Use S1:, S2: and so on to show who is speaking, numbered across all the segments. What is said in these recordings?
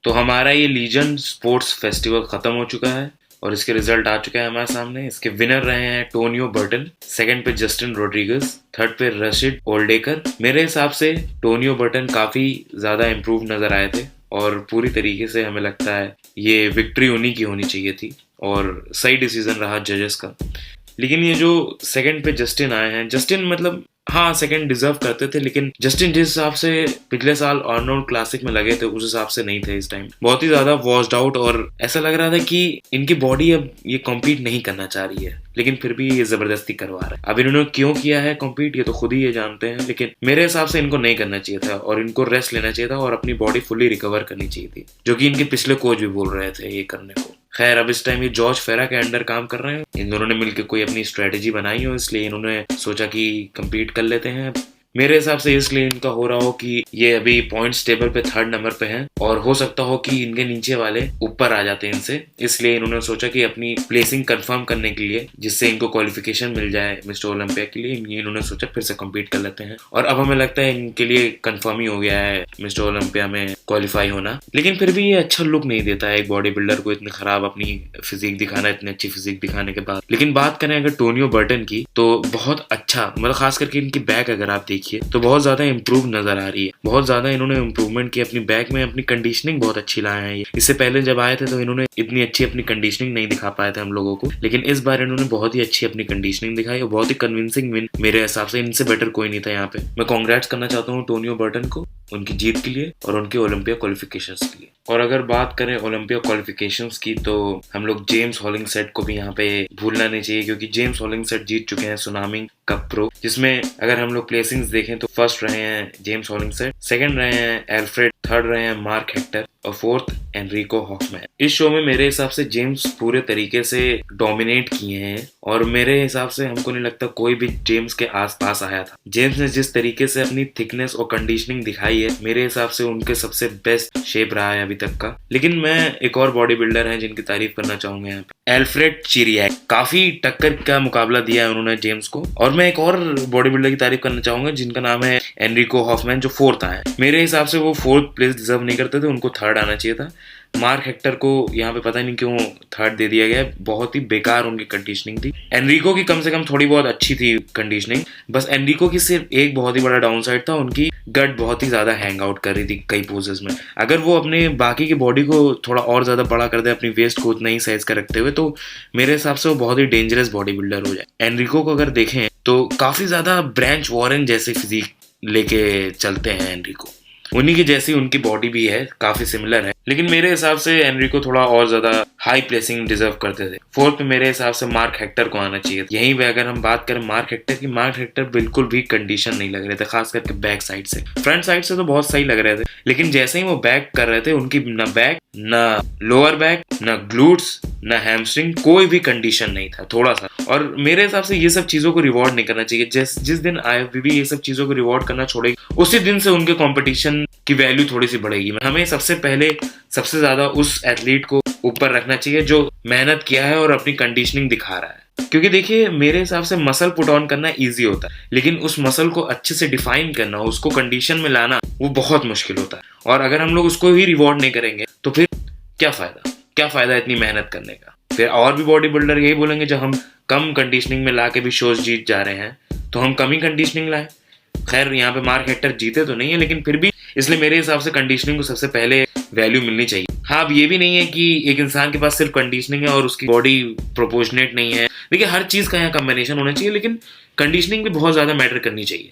S1: तो हमारा ये लीजन स्पोर्ट्स फेस्टिवल खत्म हो चुका है और इसके रिजल्ट आ चुके हैं हमारे सामने। इसके विनर रहे हैं टोनियो बर्टन, सेकंड पे जस्टिन रोड्रिगस, थर्ड पे रशीद ओल्डेकर। मेरे हिसाब से टोनियो बर्टन काफी ज्यादा इम्प्रूव नजर आए थे और पूरी तरीके से हमें लगता है ये विक्ट्री उन्हीं की होनी चाहिए थी और सही डिसीजन रहा जजेस का। लेकिन ये जो सेकंड पे जस्टिन आए हैं, जस्टिन मतलब हाँ सेकंड डिजर्व करते थे, लेकिन जस्टिन जिस हिसाब से पिछले साल आर्नोल्ड क्लासिक में लगे थे उस हिसाब से नहीं थे इस टाइम। बहुत ही ज्यादा वॉश्ड आउट और ऐसा लग रहा था कि इनकी बॉडी अब ये कॉम्पीट नहीं करना चाह रही है, लेकिन फिर भी ये जबरदस्ती करवा रहा है। अब इन्होंने क्यों किया है कॉम्पीट ये तो खुद ही ये जानते हैं, लेकिन मेरे हिसाब से इनको नहीं करना चाहिए था और इनको रेस्ट लेना चाहिए था और अपनी बॉडी फुल्ली रिकवर करनी चाहिए थी, जो कि इनके पिछले कोच भी बोल रहे थे ये करने को। खैर अब इस टाइम ये जॉर्ज फेरा के अंडर काम कर रहे हैं। इन दोनों ने मिलकर कोई अपनी स्ट्रेटेजी बनाई हो, इसलिए इन्होंने सोचा कि compete कर लेते हैं। मेरे हिसाब से इसलिए इनका हो रहा हो कि ये अभी पॉइंट्स टेबल पे थर्ड नंबर पे हैं और हो सकता हो कि इनके नीचे वाले ऊपर आ जाते हैं इनसे, इसलिए इन्होंने सोचा कि अपनी प्लेसिंग कंफर्म करने के लिए, जिससे इनको क्वालिफिकेशन मिल जाए मिस्टर ओलंपिया के लिए, इन्होंने सोचा फिर से compete कर लेते हैं। और अब हमें लगता है इनके लिए कंफर्म ही हो गया है मिस्टर ओलंपिया में क्वालिफाई होना। लेकिन फिर भी ये अच्छा लुक नहीं देता है एक बॉडी बिल्डर को इतनी खराब अपनी फिजिक दिखाना, इतनी अच्छी फिजिक दिखाने के बाद। लेकिन बात करें अगर टोनियो बर्टन की तो बहुत अच्छा, मतलब खास करके इनकी बैक अगर आप देखिए तो बहुत ज्यादा इंप्रूव नजर आ रही है। बहुत ज्यादा इन्होंने इंप्रूवमेंट की अपनी बैक में, अपनी कंडीशनिंग बहुत अच्छी लाए हैं। इससे पहले जब आए थे तो इन्होंने इतनी अच्छी अपनी कंडीशनिंग नहीं दिखा पाए थे हम लोगों को, लेकिन इस बार इन्होंने बहुत ही अच्छी अपनी कंडीशनिंग दिखाई और बहुत ही कन्विंसिंग विन। मेरे हिसाब से इनसे बेटर कोई नहीं था यहाँ पे। मैं कॉन्ग्रेट्स करना चाहता हूँ टोनियो बर्टन को उनकी जीत के लिए और उनके ओलंपिया क्वालिफिकेशंस के लिए। और अगर बात करें ओलंपिया क्वालिफिकेशंस की तो हम लोग जेम्स हॉलिंगसेट को भी यहाँ पे भूलना नहीं चाहिए, क्योंकि जेम्स हॉलिंगसेट जीत चुके हैं सुनामी कप प्रो, जिसमें अगर हम लोग प्लेसिंग्स देखें तो फर्स्ट रहे हैं जेम्स हॉलिंगसेट, सेकंड रहे हैं एल्फ्रेड, थर्ड रहे हैं मार्क हेक्टर और फोर्थ एनरिको हॉफमैन। इस शो में मेरे हिसाब से जेम्स पूरे तरीके से डोमिनेट किए हैं और मेरे हिसाब से हमको नहीं लगता कोई भी जेम्स के आसपास आया था। जेम्स ने जिस तरीके से अपनी थिकनेस और कंडीशनिंग दिखाई है, मेरे हिसाब से उनके सबसे बेस्ट शेप रहा है अभी तक का। लेकिन मैं एक और बॉडी बिल्डर है जिनकी तारीफ करना चाहूंगा यहाँ पे, एल्फ्रेड चिरियाक। काफी टक्कर का मुकाबला दिया है उन्होंने जेम्स को। और मैं एक और बॉडी बिल्डर की तारीफ करना चाहूंगा जिनका नाम है एनरिको हॉफमैन, जो फोर्थ आए। मेरे हिसाब से वो फोर्थ प्लेस डिजर्व नहीं करते थे, उनको थर्ड आना चाहिए था। मार्क हेक्टर को यहाँ पे पता नहीं क्यों थर्ड दे दिया गया, बहुत ही बेकार उनकी कंडीशनिंग थी। एनरिको की कम से कम थोड़ी बहुत अच्छी थी कंडीशनिंग, बस एनरिको की सिर्फ एक बहुत ही बड़ा डाउन साइड था, उनकी गट बहुत ही ज्यादा हैंग आउट कर रही थी कई पोजेस में। अगर वो अपने बाकी की बॉडी को थोड़ा और ज्यादा बड़ा कर दे, अपनी वेस्ट को उतना ही साइज का रखते हुए, तो मेरे हिसाब से वो बहुत ही डेंजरस बॉडी बिल्डर हो जाए। एनरिको को अगर देखें तो काफी ज्यादा ब्रांच वॉरेन जैसी फिजिक लेके चलते हैं एनरिको, उन्हीं की जैसी उनकी बॉडी भी है, काफी सिमिलर है। लेकिन मेरे हिसाब से एनरिको थोड़ा और ज्यादा हाई प्लेसिंग डिजर्व करते थे। फोर्थ पे मेरे हिसाब से मार्क हेक्टर को आना चाहिए। यहीं पे अगर हम बात करें मार्क हेक्टर की, मार्क हेक्टर बिल्कुल भी कंडीशन नहीं लग रहे थे, खास करके बैक साइड से। फ्रंट साइड से तो बहुत सही लग रहे थे, लेकिन जैसे ही वो बैक कर रहे थे उनकी ना बैक, ना लोअर बैक, ना ग्लूट्स, ना हैमस्ट्रिंग, कोई भी कंडीशन नहीं था थोड़ा सा। और मेरे हिसाब से ये सब चीजों को रिवॉर्ड नहीं करना चाहिए। जिस दिन IFBB ये सब चीजों को रिवॉर्ड करना छोड़ेगी, उसी दिन से उनके कंपटीशन की वैल्यू थोड़ी सी बढ़ेगी। हमें सबसे पहले सबसे ज्यादा उस एथलीट को ऊपर रखना चाहिए जो मेहनत किया है और अपनी कंडीशनिंग दिखा रहा है। क्योंकि देखिए मेरे हिसाब से मसल पुट ऑन करना इजी होता है, लेकिन उस मसल को अच्छे से डिफाइन करना, उसको कंडीशन में लाना, वो बहुत मुश्किल होता है। और अगर हम लोग उसको ही रिवॉर्ड नहीं करेंगे तो फिर क्या फायदा इतनी मेहनत करने का। फिर और भी बॉडी बिल्डर यही बोलेंगे जब हम कम कंडीशनिंग में ला के भी शोज जीत जा रहे हैं तो हम कम ही कंडीशनिंग लाए। खैर यहाँ पे मार्क हेक्टर जीते तो नहीं है, लेकिन फिर भी इसलिए मेरे हिसाब से कंडीशनिंग को सबसे पहले वैल्यू मिलनी चाहिए। हाँ अब ये भी नहीं है कि एक इंसान के पास सिर्फ कंडीशनिंग है और उसकी बॉडी प्रोपोर्शनेट नहीं है। देखिए हर चीज का यहाँ कॉम्बिनेशन होना चाहिए, लेकिन कंडीशनिंग भी बहुत ज्यादा मैटर करनी चाहिए।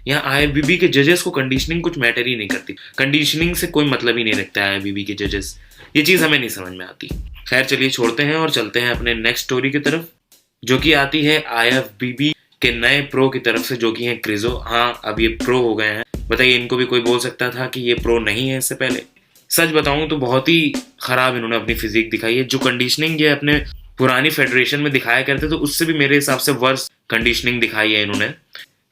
S1: यहाँ IFBB के जजेस को कंडीशनिंग कुछ मैटर ही नहीं करती, कंडीशनिंग से कोई मतलब ही नहीं रखता है IFBB के जजेस। ये चीज हमें नहीं समझ में आती। खैर चलिए छोड़ते हैं और चलते हैं अपने नेक्स्ट स्टोरी की तरफ, जो कि आती है IFBB के नए प्रो की तरफ से, जो कि है क्रिजो। हाँ अब ये प्रो हो गए हैं। बताइए इनको भी कोई बोल सकता था कि ये प्रो नहीं है इससे पहले? सच बताऊं तो बहुत ही खराब इन्होंने अपनी फिजिक दिखाई है। जो कंडीशनिंग ये अपने पुरानी फेडरेशन में दिखाया करते तो उससे भी मेरे हिसाब से वर्स कंडीशनिंग दिखाई है इन्होंने।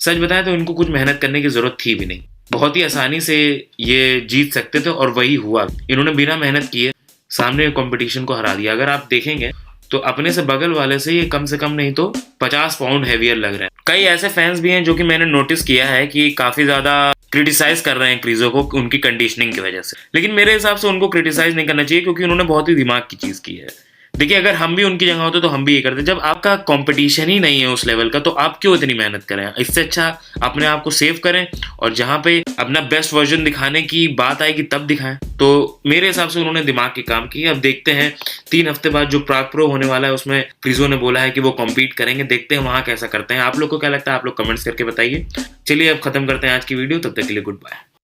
S1: सच बताएं तो इनको कुछ मेहनत करने की जरूरत थी भी नहीं, बहुत ही आसानी से ये जीत सकते थे और वही हुआ। इन्होंने बिना मेहनत किए सामने कंपटीशन को हरा दिया। अगर आप देखेंगे तो अपने से बगल वाले से ये कम से कम नहीं तो 50 पाउंड हैवियर लग रहे हैं। कई ऐसे फैंस भी हैं जो कि मैंने नोटिस किया है कि काफी ज्यादा क्रिटिसाइज कर रहे हैं क्रीजो को उनकी कंडीशनिंग की वजह से, लेकिन मेरे हिसाब से उनको क्रिटिसाइज नहीं करना चाहिए क्योंकि उन्होंने बहुत ही दिमाग की चीज की है। देखिए, अगर हम भी उनकी जगह होते तो हम भी ये करते। जब आपका कंपटीशन ही नहीं है उस लेवल का तो आप क्यों इतनी मेहनत करें? इससे अच्छा अपने आप को सेव करें और जहां पे अपना बेस्ट वर्जन दिखाने की बात आएगी तब दिखाएं। तो मेरे हिसाब से उन्होंने दिमाग की काम की। अब देखते हैं 3 हफ्ते बाद जो प्राग प्रो होने वाला है उसमें क्रीजो ने बोला है कि वो कॉम्पीट करेंगे, देखते हैं वहां कैसा करते हैं। आप लोग को क्या लगता है? आप लोग कमेंट्स करके बताइए। चलिए अब खत्म करते हैं आज की वीडियो, तब तक के लिए गुड बाय।